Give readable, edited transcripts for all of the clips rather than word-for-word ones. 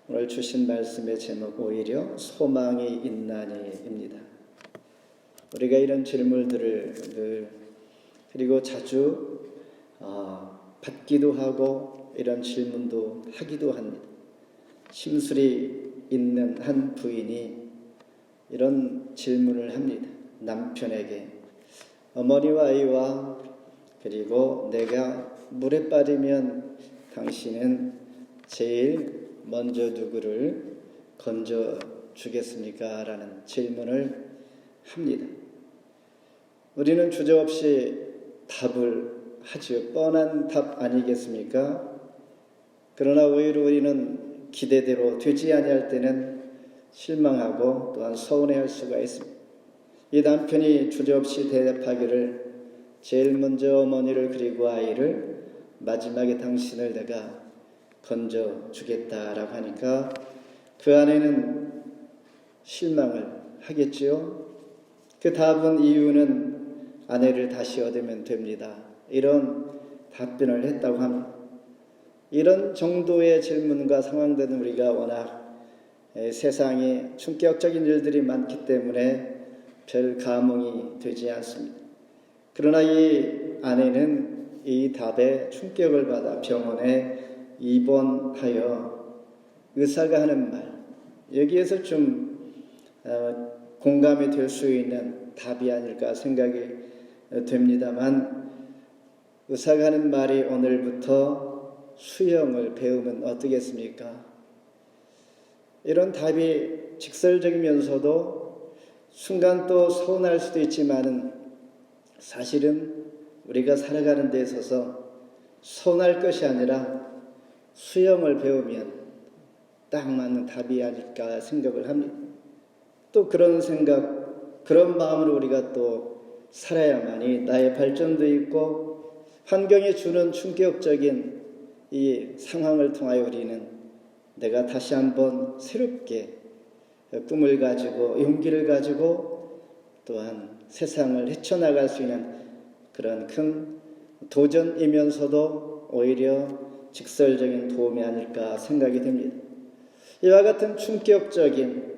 오늘 주신 말씀의 제목 오히려 소망이 있나니입니다. 우리가 이런 질문들을 그리고 자주 받기도 하고 이런 질문도 하기도 합니다. 심술이 있는 한 부인이 이런 질문을 합니다. 남편에게 어머니와 아이와 그리고 내가 물에 빠지면 당신은 제일 먼저 누구를 건져 주겠습니까? 라는 질문을 합니다. 우리는 주저없이 답을 하지요. 뻔한 답 아니겠습니까? 그러나 오히려 우리는 기대대로 되지 아니할 때는 실망하고 또한 서운해할 수가 있습니다. 이 남편이 주저없이 대답하기를 제일 먼저 어머니를 그리고 아이를 마지막에 당신을 내가 건져 주겠다라고 하니까 그 아내는 실망을 하겠지요. 그 답은 이유는 아내를 다시 얻으면 됩니다. 이런 답변을 했다고 합니다. 이런 정도의 질문과 상황들은 우리가 워낙 세상에 충격적인 일들이 많기 때문에 별 감흥이 되지 않습니다. 그러나 이 아내는 이 답에 충격을 받아 병원에 입원하여 의사가 하는 말, 여기에서 좀 공감이 될 수 있는 답이 아닐까 생각이 됩니다만, 의사가 하는 말이 오늘부터 수영을 배우면 어떻겠습니까? 이런 답이 직설적이면서도 순간 또 서운할 수도 있지만은 사실은 우리가 살아가는 데 있어서 서운할 것이 아니라 수영을 배우면 딱 맞는 답이 아닐까 생각을 합니다. 또 그런 생각, 그런 마음으로 우리가 또 살아야만이 나의 발전도 있고 환경이 주는 충격적인 이 상황을 통하여 우리는 내가 다시 한번 새롭게 꿈을 가지고 용기를 가지고 또한 세상을 헤쳐나갈 수 있는 그런 큰 도전이면서도 오히려 직설적인 도움이 아닐까 생각이 됩니다. 이와 같은 충격적인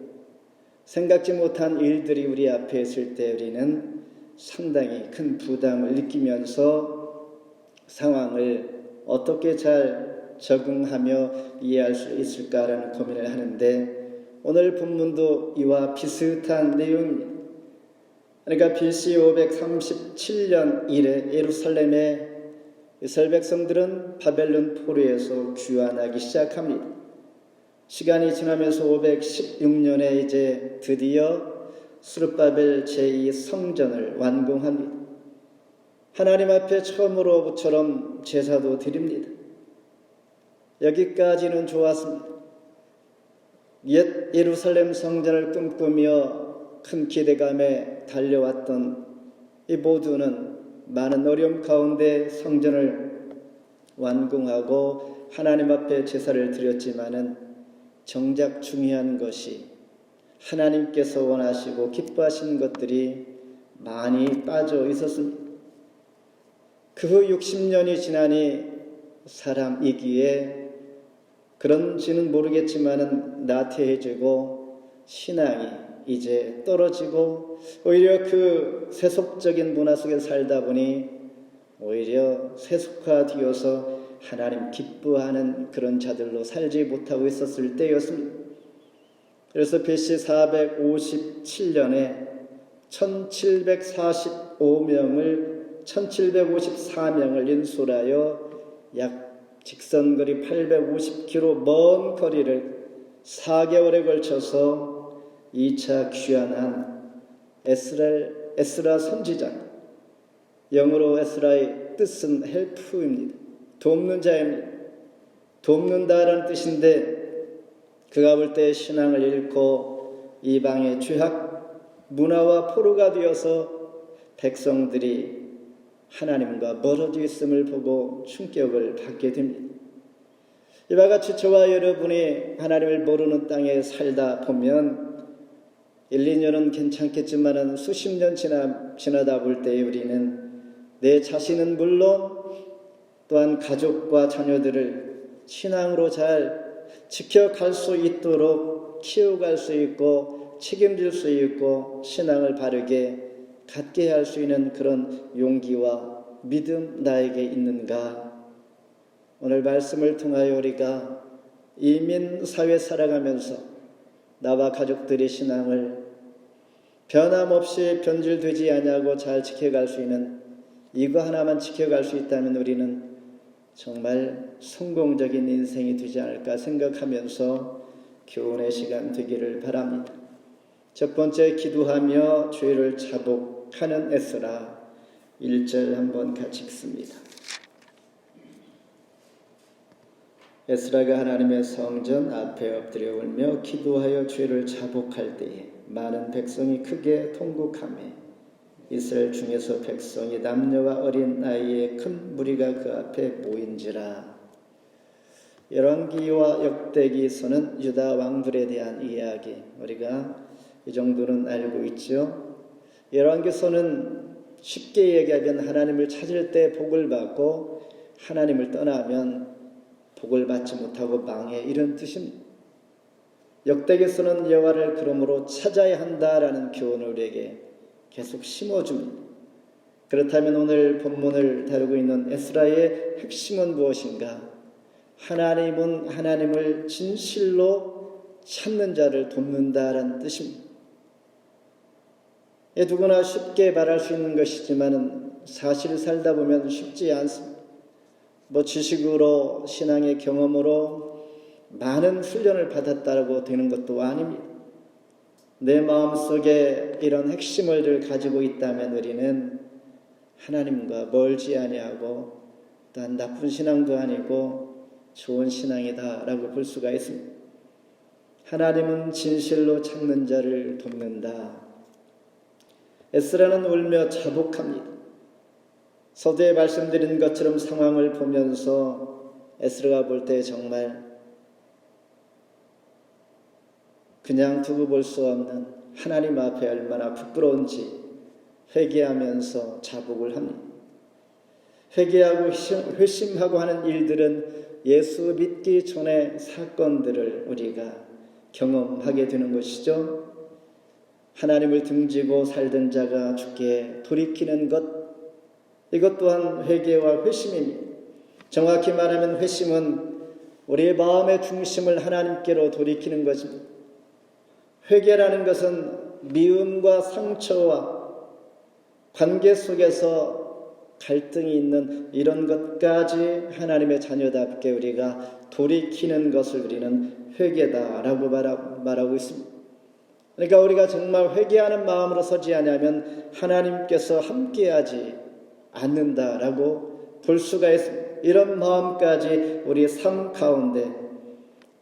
생각지 못한 일들이 우리 앞에 있을 때 우리는 상당히 큰 부담을 느끼면서 상황을 어떻게 잘 적응하며 이해할 수 있을까라는 고민을 하는데 오늘 본문도 이와 비슷한 내용입니다. 그러니까 BC 537년 이래 예루살렘의 이스라엘 백성들은 바벨론 포로에서 귀환하기 시작합니다. 시간이 지나면서 516년에 이제 드디어 스룹바벨 제2성전을 완공합니다. 하나님 앞에 처음으로처럼 제사도 드립니다. 여기까지는 좋았습니다. 옛 예루살렘 성전을 꿈꾸며 큰 기대감에 달려왔던 이 모두는 많은 어려움 가운데 성전을 완공하고 하나님 앞에 제사를 드렸지만은 정작 중요한 것이 하나님께서 원하시고 기뻐하시는 것들이 많이 빠져 있었습니다. 그 후 60년이 지나니 사람이기에 그런지는 모르겠지만은 나태해지고 신앙이 이제 떨어지고 오히려 그 세속적인 문화 속에 살다 보니 오히려 세속화되어서 하나님 기뻐하는 그런 자들로 살지 못하고 있었을 때였습니다. 그래서 BC 457년에 1754명을 인솔하여 약 직선거리 850km 먼 거리를 4개월에 걸쳐서 2차 귀환한 에스라 선지자, 영어로 에스라의 뜻은 헬프입니다. 돕는 자입니다. 돕는다라는 뜻인데 그가 볼 때 신앙을 잃고 이방의 죄악 문화와 포로가 되어서 백성들이 하나님과 멀어져 있음을 보고 충격을 받게 됩니다. 이와 같이 저와 여러분이 하나님을 모르는 땅에 살다 보면 1, 2년은 괜찮겠지만 수십 년 지나다 볼 때 우리는 내 자신은 물론 또한 가족과 자녀들을 신앙으로 잘 지켜갈 수 있도록 키워갈 수 있고 책임질 수 있고 신앙을 바르게 갖게 할 수 있는 그런 용기와 믿음 나에게 있는가? 오늘 말씀을 통하여 우리가 이민 사회 살아가면서 나와 가족들의 신앙을 변함없이 변질되지 아니하고 잘 지켜갈 수 있는 이거 하나만 지켜갈 수 있다면 우리는 정말 성공적인 인생이 되지 않을까 생각하면서 교훈의 시간 되기를 바랍니다. 첫 번째, 기도하며 죄를 자복하는 에스라. 1절 한번 같이 읽습니다. 에스라가 하나님의 성전 앞에 엎드려 울며 기도하여 죄를 자복할 때에 많은 백성이 크게 통곡하며 이스라엘 중에서 백성이 남녀와 어린 나이에 큰 무리가 그 앞에 모인지라. 열왕기와 역대기서는 유다 왕들에 대한 이야기, 우리가 이 정도는 알고 있죠. 열왕기서는 쉽게 얘기하면 하나님을 찾을 때 복을 받고 하나님을 떠나면 복을 받지 못하고 망해, 이런 뜻입니다. 역대기서는 여호와를 그러므로 찾아야 한다라는 교훈을 우리에게 계속 심어줍니다. 그렇다면 오늘 본문을 다루고 있는 에스라의 핵심은 무엇인가? 하나님은 하나님을 진실로 찾는 자를 돕는다라는 뜻입니다. 누구나 쉽게 말할 수 있는 것이지만 사실 살다 보면 쉽지 않습니다. 지식으로 신앙의 경험으로 많은 훈련을 받았다고 되는 것도 아닙니다. 내 마음속에 이런 핵심을 가지고 있다면 우리는 하나님과 멀지 아니하고 또한 나쁜 신앙도 아니고 좋은 신앙이다라고 볼 수가 있습니다. 하나님은 진실로 찾는 자를 돕는다. 에스라는 울며 자복합니다. 서두에 말씀드린 것처럼 상황을 보면서 에스라가 볼 때 정말 그냥 두고 볼 수 없는 하나님 앞에 얼마나 부끄러운지 회개하면서 자복을 합니다. 회개하고 회심하고 하는 일들은 예수 믿기 전의 사건들을 우리가 경험하게 되는 것이죠. 하나님을 등지고 살던 자가 주께 돌이키는 것, 이것 또한 회개와 회심입니다. 정확히 말하면 회심은 우리의 마음의 중심을 하나님께로 돌이키는 것입니다. 회개라는 것은 미움과 상처와 관계 속에서 갈등이 있는 이런 것까지 하나님의 자녀답게 우리가 돌이키는 것을 우리는 회개다라고 말하고 있습니다. 그러니까 우리가 정말 회개하는 마음으로 서지 않으면 하나님께서 함께하지 않는다라고 볼 수가 있습니다. 이런 마음까지 우리 삶 가운데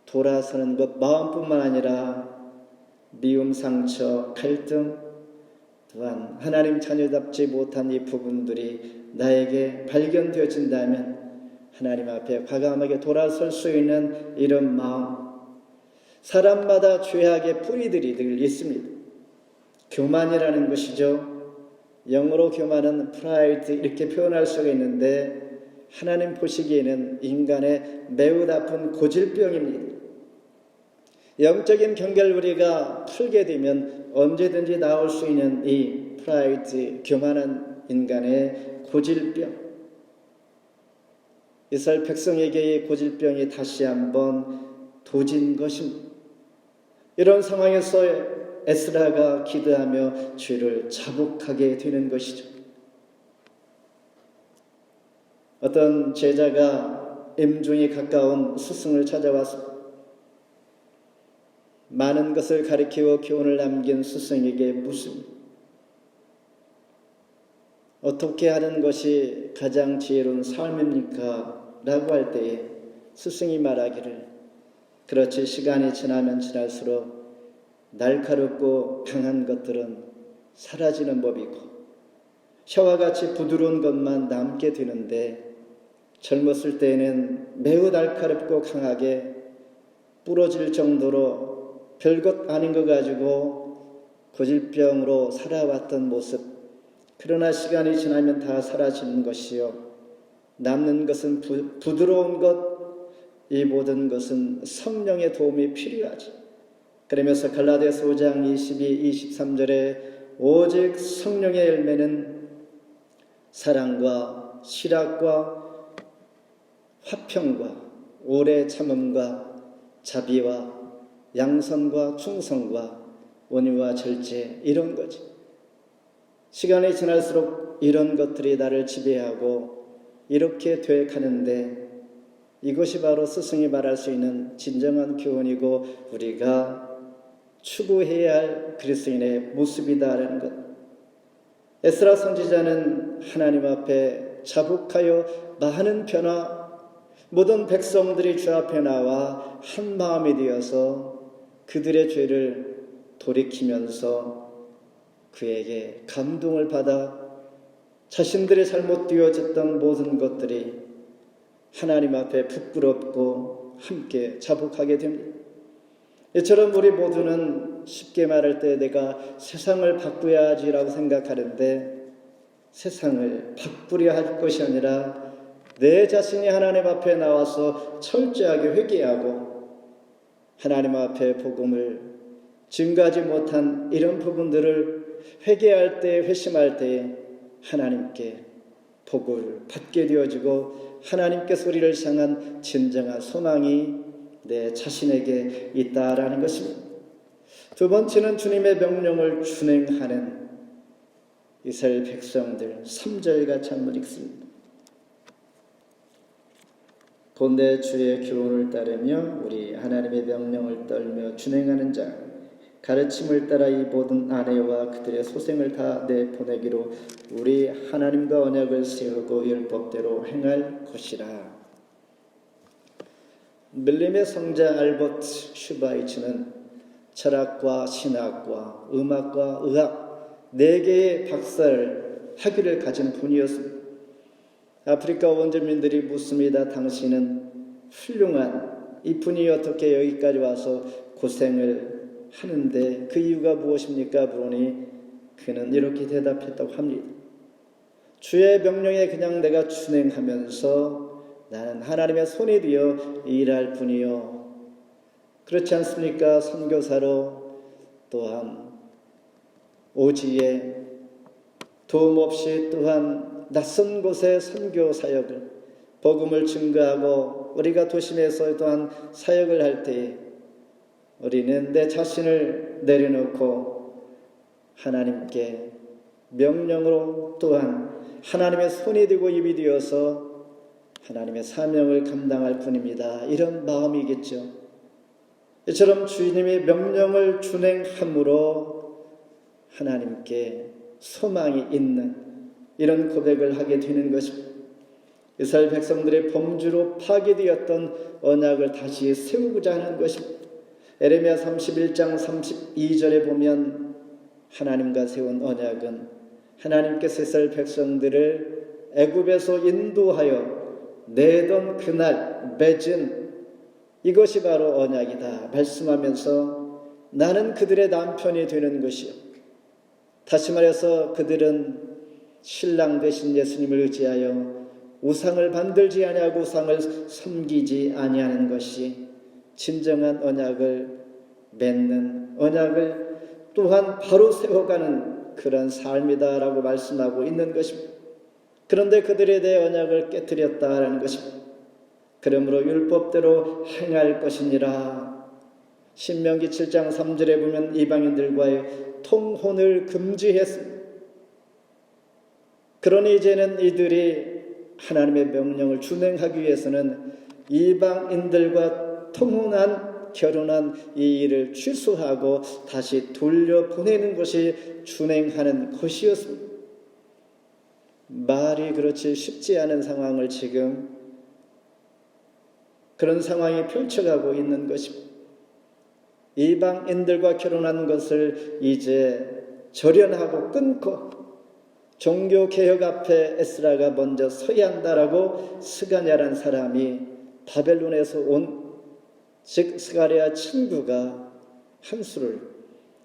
돌아서는 것, 마음뿐만 아니라 미움, 상처, 갈등, 또한 하나님 자녀답지 못한 이 부분들이 나에게 발견되어진다면 하나님 앞에 과감하게 돌아설 수 있는 이런 마음, 사람마다 죄악의 뿌리들이 늘 있습니다. 교만이라는 것이죠. 영어로 교만은 프라이드 이렇게 표현할 수가 있는데 하나님 보시기에는 인간의 매우 나쁜 고질병입니다. 영적인 경계를 우리가 풀게 되면 언제든지 나올 수 있는 이 프라이드, 교만한 인간의 고질병, 이스라엘 백성에게의 고질병이 다시 한번 도진 것입니다. 이런 상황에서 에스라가 기도하며 죄를 자복하게 되는 것이죠. 어떤 제자가 임종이 가까운 스승을 찾아와서 많은 것을 가르치고 교훈을 남긴 스승에게 묻습니다. 어떻게 하는 것이 가장 지혜로운 삶입니까? 라고 할 때에 스승이 말하기를, 그렇지, 시간이 지나면 지날수록 날카롭고 강한 것들은 사라지는 법이고 혀와 같이 부드러운 것만 남게 되는데 젊었을 때에는 매우 날카롭고 강하게 부러질 정도로 별것 아닌 거 가지고 고질병으로 살아왔던 모습, 그러나 시간이 지나면 다 사라지는 것이요, 남는 것은 부드러운 것, 이 모든 것은 성령의 도움이 필요하지. 그러면서 갈라디아서 5장 22, 23절에 오직 성령의 열매는 사랑과 실학과 화평과 오래 참음과 자비와 양선과 충성과 온유와 절제, 이런 거지. 시간이 지날수록 이런 것들이 나를 지배하고 이렇게 돼 가는데, 이것이 바로 스승이 말할 수 있는 진정한 교훈이고 우리가 추구해야 할 그리스도인의 모습이다라는 것. 에스라 선지자는 하나님 앞에 자복하여 많은 변화, 모든 백성들이 주 앞에 나와 한 마음이 되어서 그들의 죄를 돌이키면서 그에게 감동을 받아 자신들의 잘못되어졌던 모든 것들이 하나님 앞에 부끄럽고 함께 자복하게 됩니다. 이처럼 우리 모두는 쉽게 말할 때 내가 세상을 바꾸어야지라고 생각하는데, 세상을 바꾸려 할 것이 아니라 내 자신이 하나님 앞에 나와서 철저하게 회개하고 하나님 앞에 복음을 증거하지 못한 이런 부분들을 회개할 때, 회심할 때 하나님께 복을 받게 되어지고 하나님께서 우리를 향한 진정한 소망이 내 자신에게 있다라는 것입니다. 두 번째는 주님의 명령을 준행하는 이스라엘 백성들, 3절 같이 한번 읽습니다. 본래 주의 교훈을 따르며 우리 하나님의 명령을 떨며 준행하는 자, 가르침을 따라 이 모든 아내와 그들의 소생을 다 내보내기로 우리 하나님과 언약을 세우고 율법대로 행할 것이라. 밀림의 성자 알버트 슈바이츠는 철학과 신학과 음악과 의학 4개의 박사를 학위를 가진 분이었습니다. 아프리카 원주민들이 묻습니다. 당신은 훌륭한 이 분이 어떻게 여기까지 와서 고생을 하는데 그 이유가 무엇입니까? 물으니 그는 이렇게 대답했다고 합니다. 주의 명령에 그냥 내가 준행하면서 나는 하나님의 손이 되어 일할 뿐이요. 그렇지 않습니까? 선교사로 또한 오지에 도움 없이 또한 낯선 곳에 선교 사역을, 복음을 증거하고 우리가 도심에서 또한 사역을 할 때에 우리는 내 자신을 내려놓고 하나님께 명령으로 또한 하나님의 손이 되고 입이 되어서 하나님의 사명을 감당할 뿐입니다. 이런 마음이겠죠. 이처럼 주님의 명령을 준행함으로 하나님께 소망이 있는 이런 고백을 하게 되는 것입니다. 이스라엘 백성들의 범주로 파괴되었던 언약을 다시 세우고자 하는 것입니다. 에레미야 31장 32절에 보면 하나님과 세운 언약은 하나님께서 이스라엘 백성들을 애굽에서 인도하여 내던 그날 맺은 이것이 바로 언약이다 말씀하면서 나는 그들의 남편이 되는 것이요. 다시 말해서 그들은 신랑 되신 예수님을 의지하여 우상을 만들지 아니하고 우상을 섬기지 아니하는 것이 진정한 언약을 맺는, 언약을 또한 바로 세워가는 그런 삶이다라고 말씀하고 있는 것입니다. 그런데 그들에 대해 언약을 깨뜨렸다라는 것입니다. 그러므로 율법대로 행할 것이니라. 신명기 7장 3절에 보면 이방인들과의 통혼을 금지했습니다. 그러니 이제는 이들이 하나님의 명령을 준행하기 위해서는 이방인들과 통혼한, 결혼한 이 일을 취소하고 다시 돌려보내는 것이 준행하는 것이었습니다. 말이 그렇지 쉽지 않은 상황을 지금 그런 상황이 펼쳐가고 있는 것입니다. 이방인들과 결혼한 것을 이제 절연하고 끊고 종교개혁 앞에 에스라가 먼저 서야 한다라고 스가랴라는 사람이 바벨론에서 온, 즉 스가랴 친구가 한수를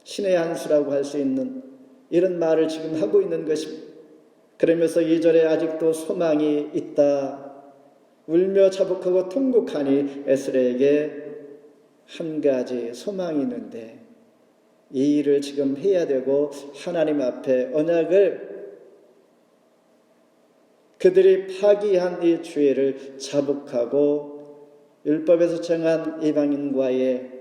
신의 한수라고 할 수 있는 이런 말을 지금 하고 있는 것입니다. 그러면서 2절에 아직도 소망이 있다. 울며 자복하고 통곡하니 에스라에게 한 가지 소망이 있는데 이 일을 지금 해야 되고 하나님 앞에 언약을 그들이 파기한 이 죄를 자복하고 율법에서 정한 이방인과의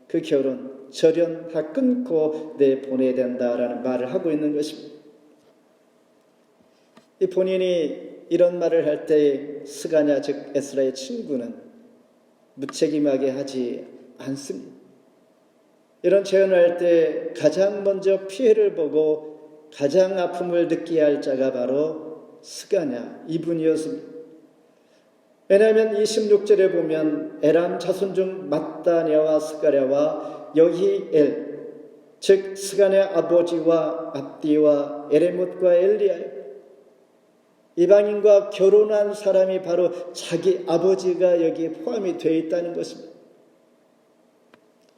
그 결혼, 절연 다 끊고 내보내야 된다라는 말을 하고 있는 것입니다. 이 본인이 이런 말을 할 때 스가랴 즉 에스라의 친구는 무책임하게 하지 않습니다. 이런 제언을 할 때 가장 먼저 피해를 보고 가장 아픔을 느끼게 할 자가 바로 스가랴 이분이었습니다. 왜냐하면 26절에 보면 에람 자손 중 mat다냐와 스가랴와 여히엘 즉 스가랴 아버지와 압디와 에레못과 엘리야요 이방인과 결혼한 사람이 바로 자기 아버지가 여기에 포함이 되어 있다는 것입니다.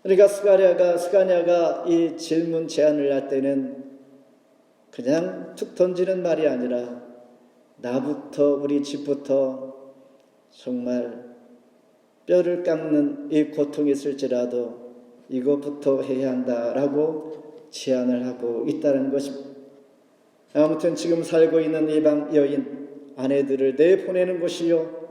그러니까 스가랴가 이 질문 제안을 할 때는 그냥 툭 던지는 말이 아니라 나부터 우리 집부터 정말 뼈를 깎는 이 고통이 있을지라도 이것부터 해야 한다라고 제안을 하고 있다는 것입니다. 아무튼 지금 살고 있는 이방 여인 아내들을 내보내는 것이요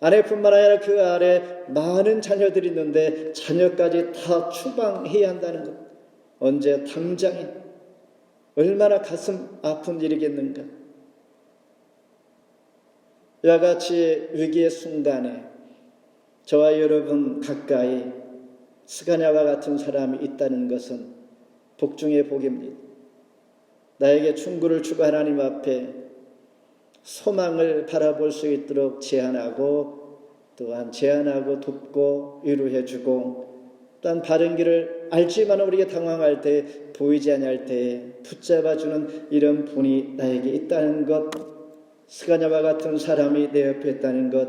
아내뿐만 아니라 그 아래 많은 자녀들이 있는데 자녀까지 다 추방해야 한다는 것 언제 당장에 얼마나 가슴 아픈 일이겠는가. 이와 같이 위기의 순간에 저와 여러분 가까이 스가랴와 같은 사람이 있다는 것은 복 중의 복입니다. 나에게 충고를 주고 하나님 앞에 소망을 바라볼 수 있도록 제안하고 또한 제안하고 돕고 위로해주고 또한 바른 길을 알지만 우리가 당황할 때 보이지 아니할 때 붙잡아주는 이런 분이 나에게 있다는 것 스가랴와 같은 사람이 내 옆에 있다는 것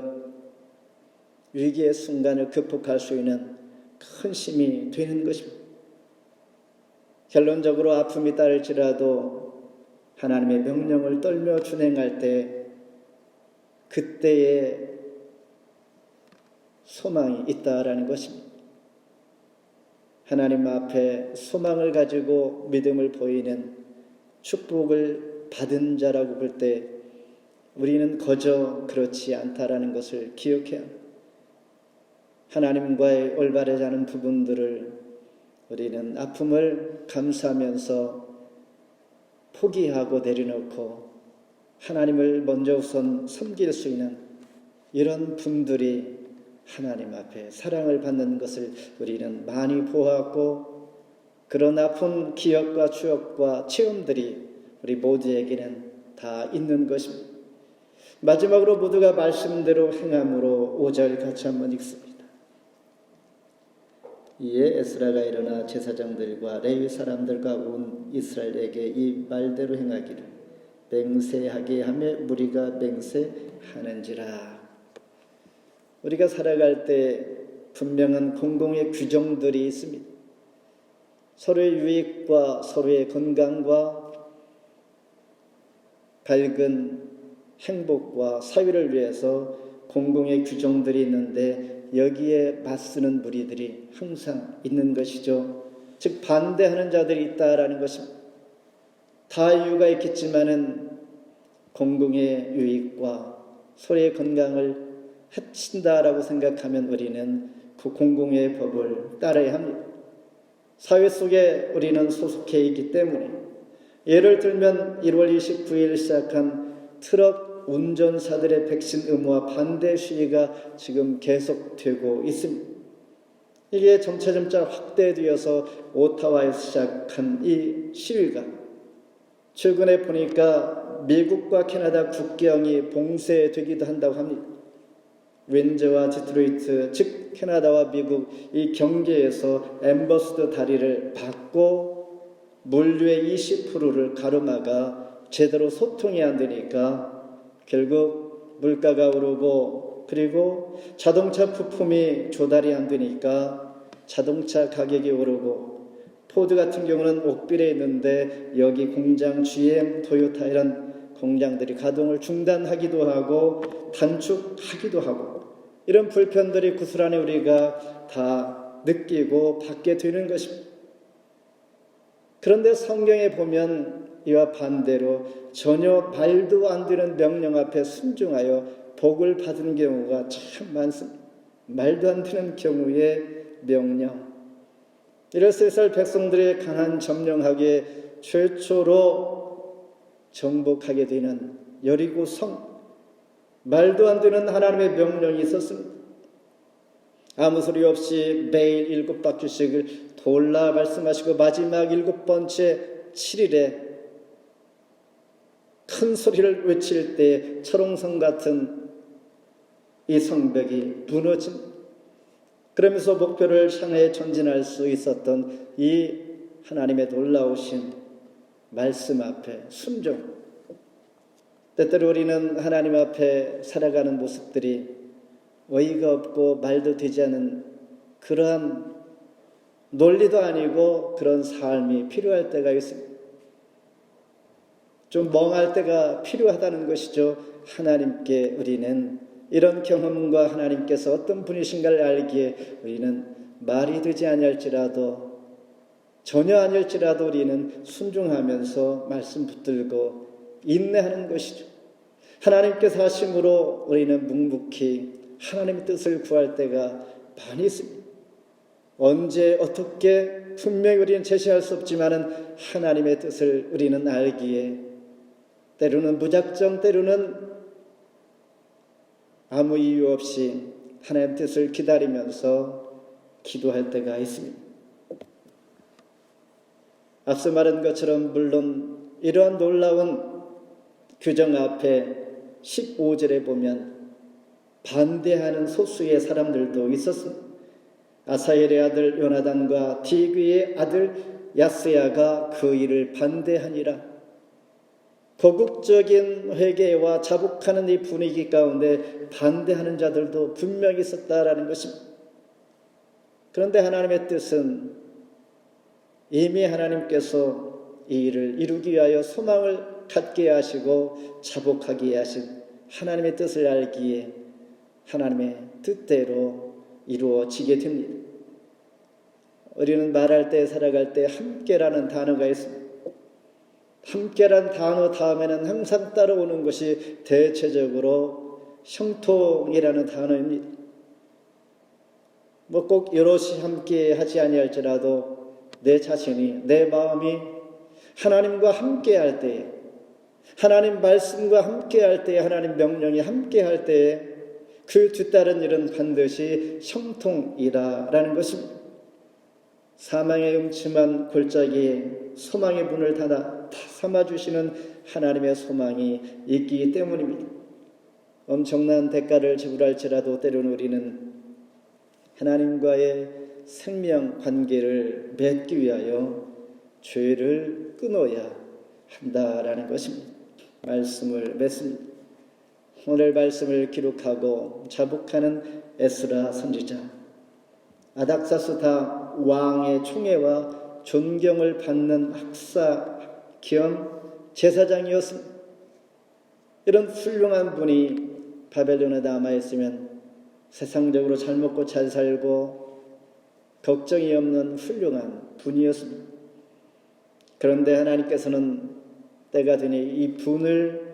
위기의 순간을 극복할 수 있는 큰 힘이 되는 것입니다. 결론적으로 아픔이 따를지라도 하나님의 명령을 떨며 준행할 때 그때의 소망이 있다라는 것입니다. 하나님 앞에 소망을 가지고 믿음을 보이는 축복을 받은 자라고 볼 때 우리는 거저 그렇지 않다라는 것을 기억해야 합니다. 하나님과의 올바르지 않은 부분들을 우리는 아픔을 감수하면서 포기하고 내려놓고 하나님을 먼저 우선 섬길 수 있는 이런 분들이 하나님 앞에 사랑을 받는 것을 우리는 많이 보았고 그런 아픈 기억과 추억과 체험들이 우리 모두에게는 다 있는 것입니다. 마지막으로 모두가 말씀대로 행함으로 5절 같이 한번 읽습니다. 이에 에스라가 일어나 제사장들과 레위 사람들과 온 이스라엘에게 이 말대로 행하기를 맹세하게 하며 무리가 맹세하는지라. 우리가 살아갈 때 분명한 공공의 규정들이 있습니다. 서로의 유익과 서로의 건강과 밝은 행복과 사회를 위해서 공공의 규정들이 있는데 여기에 맞서는 무리들이 항상 있는 것이죠. 즉 반대하는 자들이 있다라는 것입니다. 다 이유가 있겠지만은 공공의 유익과 서로의 건강을 해친다라고 생각하면 우리는 그 공공의 법을 따라야 합니다. 사회 속에 우리는 소속해 있기 때문에 예를 들면 1월 29일 시작한 트럭 운전사들의 백신 의무화 반대 시위가 지금 계속되고 있습니다. 이게 점차 확대되어서 오타와에서 시작한 이 시위가 최근에 보니까 미국과 캐나다 국경이 봉쇄되기도 한다고 합니다. 윈저와 디트로이트 즉 캐나다와 미국 이 경계에서 엠버스더 다리를 받고 물류의 20%를 가로막아 제대로 소통이 안 되니까 결국 물가가 오르고 그리고 자동차 부품이 조달이 안 되니까 자동차 가격이 오르고 포드 같은 경우는 옥빌에 있는데 여기 공장 GM, 토요타 이런 공장들이 가동을 중단하기도 하고 단축하기도 하고 이런 불편들이 구슬 안에 우리가 다 느끼고 받게 되는 것입니다. 그런데 성경에 보면 이와 반대로 전혀 말도 안 되는 명령 앞에 순종하여 복을 받은 경우가 참 많습니다. 말도 안 되는 경우의 명령. 이래서 이스라엘 백성들의 강한 점령하기에 최초로 정복하게 되는 여리고 성, 말도 안 되는 하나님의 명령이 있었습니다. 아무 소리 없이 매일 7바퀴씩을 돌라 말씀하시고 마지막 7번째 7일에 큰 소리를 외칠 때 철옹성 같은 이 성벽이 무너진, 그러면서 목표를 향해 전진할 수 있었던 이 하나님의 놀라우신 말씀 앞에 순종. 때때로 우리는 하나님 앞에 살아가는 모습들이 어이가 없고 말도 되지 않은 그러한 논리도 아니고 그런 삶이 필요할 때가 있습니다. 좀 멍할 때가 필요하다는 것이죠. 하나님께 우리는 이런 경험과 하나님께서 어떤 분이신가를 알기에 우리는 말이 되지 아니할지라도 전혀 아닐지라도 우리는 순종하면서 말씀 붙들고 인내하는 것이죠. 하나님께서 하심으로 우리는 묵묵히 하나님의 뜻을 구할 때가 많이 있습니다. 언제 어떻게 분명히 우리는 제시할 수 없지만은 하나님의 뜻을 우리는 알기에 때로는 무작정, 때로는 아무 이유 없이 하나님의 뜻을 기다리면서 기도할 때가 있습니다. 앞서 말한 것처럼 물론 이러한 놀라운 규정 앞에 15절에 보면 반대하는 소수의 사람들도 있었습니다. 아사엘의 아들 요나단과 디그의 아들 야스야가 그 일을 반대하니라. 거국적인 회개와 자복하는 이 분위기 가운데 반대하는 자들도 분명히 있었다라는 것입니다. 그런데 하나님의 뜻은 이미 하나님께서 이 일을 이루기 위하여 소망을 갖게 하시고 자복하게 하신 하나님의 뜻을 알기에 하나님의 뜻대로 이루어지게 됩니다. 우리는 말할 때 살아갈 때 함께라는 단어가 있습니다. 함께란 단어 다음에는 항상 따라오는 것이 대체적으로 형통이라는 단어입니다. 뭐 꼭 여럿이 함께 하지 아니할지라도 내 자신이, 내 마음이 하나님과 함께 할 때에, 하나님 말씀과 함께 할 때에, 하나님 명령이 함께 할 때에 그 뒤따른 일은 반드시 형통이라는 것입니다. 사망의 음침한 골짜기에 소망의 문을 다 삼아주시는 하나님의 소망이 있기 때문입니다. 엄청난 대가를 지불할지라도 때로는 우리는 하나님과의 생명 관계를 맺기 위하여 죄를 끊어야 한다라는 것입니다. 말씀을 맺습니다. 오늘 말씀을 기록하고 자복하는 에스라 선지자, 아닥사스다 왕의 총애와 존경을 받는 학사 겸 제사장이었습니다. 이런 훌륭한 분이 바벨론에 남아있으면 세상적으로 잘 먹고 잘 살고 걱정이 없는 훌륭한 분이었습니다. 그런데 하나님께서는 때가 되니 이 분을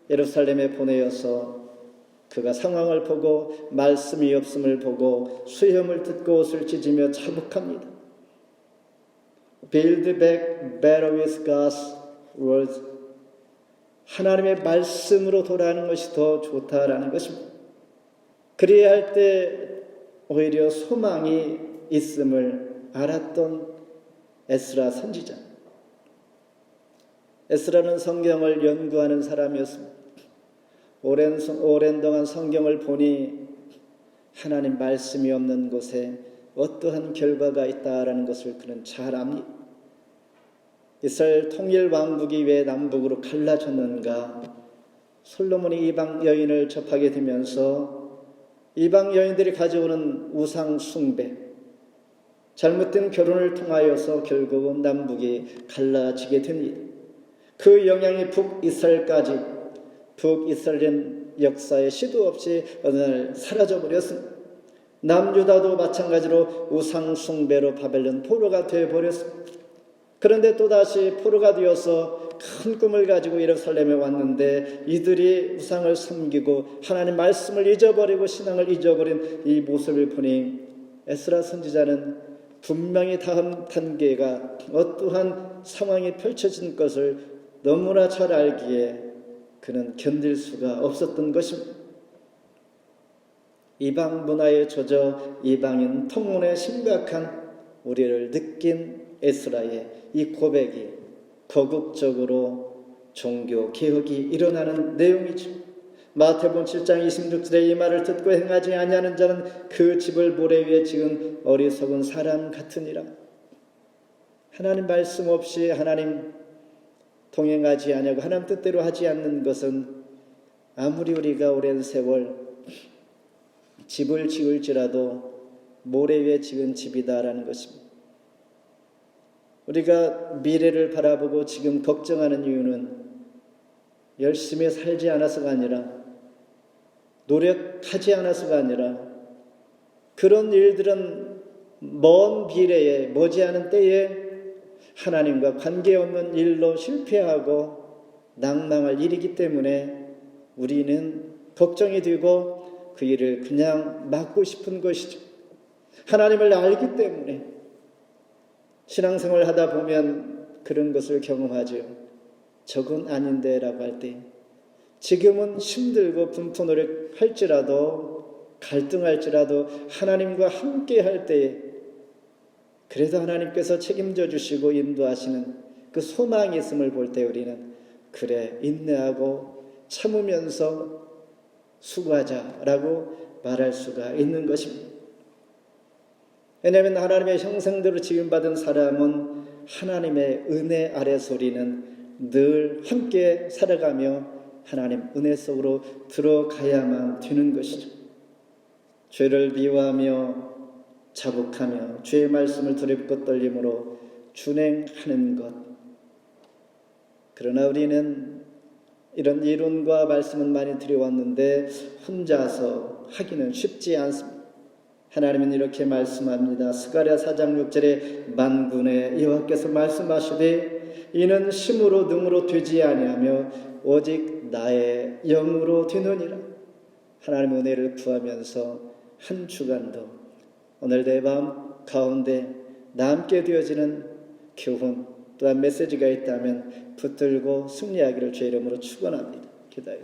예루살렘에 보내어서 그가 상황을 보고 말씀이 없음을 보고 수염을 뜯고 옷을 찢으며 자복합니다. Build back better with God's words. 하나님의 말씀으로 돌아가는 것이 더 좋다라는 것입니다. 그래야 할 때 오히려 소망이 있음을 알았던 에스라 선지자. 에스라는 성경을 연구하는 사람이었습니다. 오랜 동안 성경을 보니 하나님 말씀이 없는 곳에 어떠한 결과가 있다라는 것을 그는 잘 압니다. 이스라엘 통일 왕국이 왜 남북으로 갈라졌는가? 솔로몬이 이방 여인을 접하게 되면서 이방 여인들이 가져오는 우상 숭배, 잘못된 결혼을 통하여서 결국은 남북이 갈라지게 됩니다. 그 영향이 북이스라엘까지, 북이스라엘 역사에 시도 없이 어느 날 사라져버렸습니다. 남유다도 마찬가지로 우상 숭배로 바벨론 포로가 되어버렸습니다. 그런데 또다시 포로가 되어서 큰 꿈을 가지고 예루살렘에 왔는데 이들이 우상을 섬기고 하나님 말씀을 잊어버리고 신앙을 잊어버린 이 모습을 보니 에스라 선지자는 분명히 다음 단계가 어떠한 상황이 펼쳐진 것을 너무나 잘 알기에 그는 견딜 수가 없었던 것입니다. 이방 문화에 젖어 이방인 통혼의 심각한 우려를 느낀 에스라의 이 고백이 거국적으로 종교 개혁이 일어나는 내용이죠. 마태복음 7장 26절에 이 말을 듣고 행하지 아니하는 자는 그 집을 모래 위에 지은 어리석은 사람 같으니라. 하나님 말씀 없이 하나님 동행하지 아니하고 하나님 뜻대로 하지 않는 것은 아무리 우리가 오랜 세월 집을 지을지라도 모래 위에 지은 집이다라는 것입니다. 우리가 미래를 바라보고 지금 걱정하는 이유는 열심히 살지 않아서가 아니라 노력하지 않아서가 아니라 그런 일들은 먼 미래에 머지않은 때에 하나님과 관계없는 일로 실패하고 낭망할 일이기 때문에 우리는 걱정이 되고 그 일을 그냥 막고 싶은 것이죠. 하나님을 알기 때문에 신앙생활을 하다 보면 그런 것을 경험하죠. 저건 아닌데 라고 할 때 지금은 힘들고 분포노력 할지라도 갈등할지라도 하나님과 함께 할 때에 그래도 하나님께서 책임져 주시고 인도하시는 그 소망이 있음을 볼 때 우리는 그래 인내하고 참으면서 수고하자라고 말할 수가 있는 것입니다. 왜냐하면 하나님의 형상대로 지음받은 사람은 하나님의 은혜 아래서 우리는 늘 함께 살아가며 하나님 은혜 속으로 들어가야만 되는 것이죠. 죄를 미워하며 자복하며 주의 말씀을 두렵고 떨림으로 준행하는 것. 그러나 우리는 이런 이론과 말씀은 많이 들여왔는데 혼자서 하기는 쉽지 않습니다. 하나님은 이렇게 말씀합니다. 스가랴 4장 6절에 만군의 여호와께서 말씀하시되 이는 힘으로 능으로 되지 아니하며 오직 나의 영으로 되느니라. 하나님의 은혜를 구하면서 한 주간도 오늘 내 마음 가운데 남게 되어지는 교훈 또한 메시지가 있다면 붙들고 승리하기를 주의 이름으로 축원합니다. 기도하겠습니다.